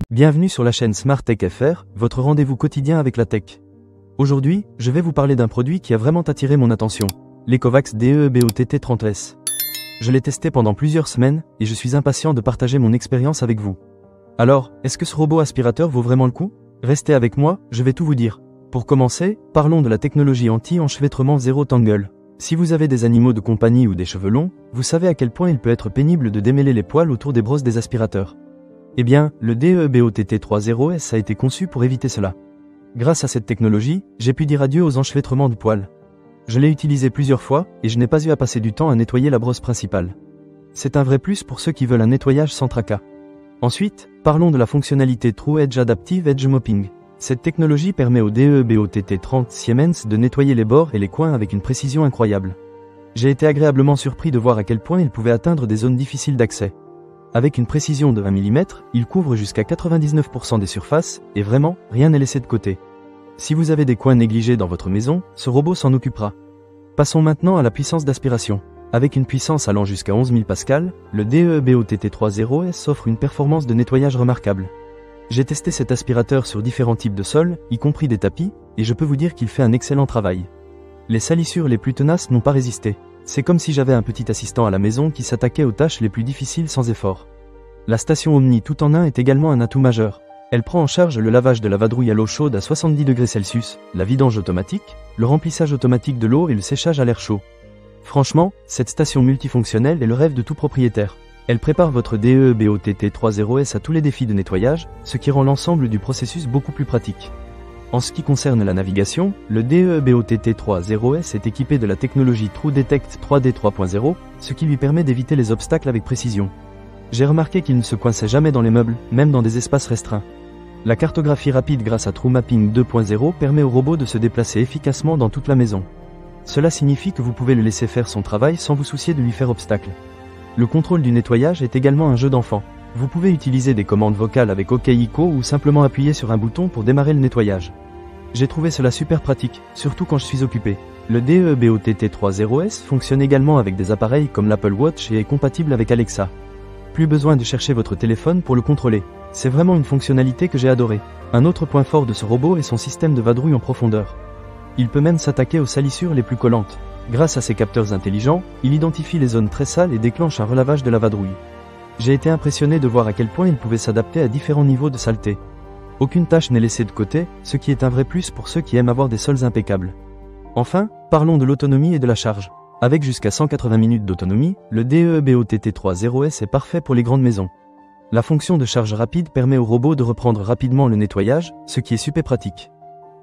Bienvenue sur la chaîne Smart Tech FR, votre rendez-vous quotidien avec la tech. Aujourd'hui, je vais vous parler d'un produit qui a vraiment attiré mon attention, l'Ecovacs DE-BOTT 30S. Je l'ai testé pendant plusieurs semaines, et je suis impatient de partager mon expérience avec vous. Alors, est-ce que ce robot aspirateur vaut vraiment le coup? Restez avec moi, je vais tout vous dire. Pour commencer, parlons de la technologie anti-enchevêtrement Zero Tangle. Si vous avez des animaux de compagnie ou des cheveux longs, vous savez à quel point il peut être pénible de démêler les poils autour des brosses des aspirateurs. Eh bien, le DE-BOTT 30S a été conçu pour éviter cela. Grâce à cette technologie, j'ai pu dire adieu aux enchevêtrements de poils. Je l'ai utilisé plusieurs fois, et je n'ai pas eu à passer du temps à nettoyer la brosse principale. C'est un vrai plus pour ceux qui veulent un nettoyage sans tracas. Ensuite, parlons de la fonctionnalité True Edge Adaptive Edge Mopping. Cette technologie permet au DE-BOTT 30 Siemens de nettoyer les bords et les coins avec une précision incroyable. J'ai été agréablement surpris de voir à quel point il pouvait atteindre des zones difficiles d'accès. Avec une précision de 20 mm, il couvre jusqu'à 99% des surfaces, et vraiment, rien n'est laissé de côté. Si vous avez des coins négligés dans votre maison, ce robot s'en occupera. Passons maintenant à la puissance d'aspiration. Avec une puissance allant jusqu'à 11 000 pascal, le DE-BOTT 30S offre une performance de nettoyage remarquable. J'ai testé cet aspirateur sur différents types de sols, y compris des tapis, et je peux vous dire qu'il fait un excellent travail. Les salissures les plus tenaces n'ont pas résisté. C'est comme si j'avais un petit assistant à la maison qui s'attaquait aux tâches les plus difficiles sans effort. La station Omni tout en un est également un atout majeur. Elle prend en charge le lavage de la vadrouille à l'eau chaude à 70 degrés Celsius, la vidange automatique, le remplissage automatique de l'eau et le séchage à l'air chaud. Franchement, cette station multifonctionnelle est le rêve de tout propriétaire. Elle prépare votre DE-BOTT 30S à tous les défis de nettoyage, ce qui rend l'ensemble du processus beaucoup plus pratique. En ce qui concerne la navigation, le DE-BOTT 30S est équipé de la technologie TrueDetect 3D 3.0, ce qui lui permet d'éviter les obstacles avec précision. J'ai remarqué qu'il ne se coinçait jamais dans les meubles, même dans des espaces restreints. La cartographie rapide grâce à TrueMapping 2.0 permet au robot de se déplacer efficacement dans toute la maison. Cela signifie que vous pouvez le laisser faire son travail sans vous soucier de lui faire obstacle. Le contrôle du nettoyage est également un jeu d'enfant. Vous pouvez utiliser des commandes vocales avec OK Eco ou simplement appuyer sur un bouton pour démarrer le nettoyage. J'ai trouvé cela super pratique, surtout quand je suis occupé. Le DE-BOTT 30S fonctionne également avec des appareils comme l'Apple Watch et est compatible avec Alexa. Plus besoin de chercher votre téléphone pour le contrôler. C'est vraiment une fonctionnalité que j'ai adorée. Un autre point fort de ce robot est son système de vadrouille en profondeur. Il peut même s'attaquer aux salissures les plus collantes. Grâce à ses capteurs intelligents, il identifie les zones très sales et déclenche un relavage de la vadrouille. J'ai été impressionné de voir à quel point il pouvait s'adapter à différents niveaux de saleté. Aucune tâche n'est laissée de côté, ce qui est un vrai plus pour ceux qui aiment avoir des sols impeccables. Enfin, parlons de l'autonomie et de la charge. Avec jusqu'à 180 minutes d'autonomie, le DE-BOTT 30S est parfait pour les grandes maisons. La fonction de charge rapide permet au robot de reprendre rapidement le nettoyage, ce qui est super pratique.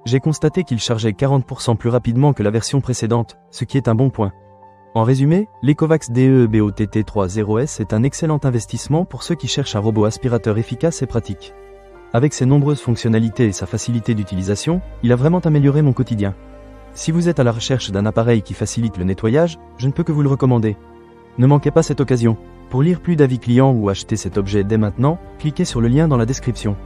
J'ai constaté qu'il chargeait 40% plus rapidement que la version précédente, ce qui est un bon point. En résumé, l'Ecovacs DE-BOTT 30S est un excellent investissement pour ceux qui cherchent un robot aspirateur efficace et pratique. Avec ses nombreuses fonctionnalités et sa facilité d'utilisation, il a vraiment amélioré mon quotidien. Si vous êtes à la recherche d'un appareil qui facilite le nettoyage, je ne peux que vous le recommander. Ne manquez pas cette occasion. Pour lire plus d'avis clients ou acheter cet objet dès maintenant, cliquez sur le lien dans la description.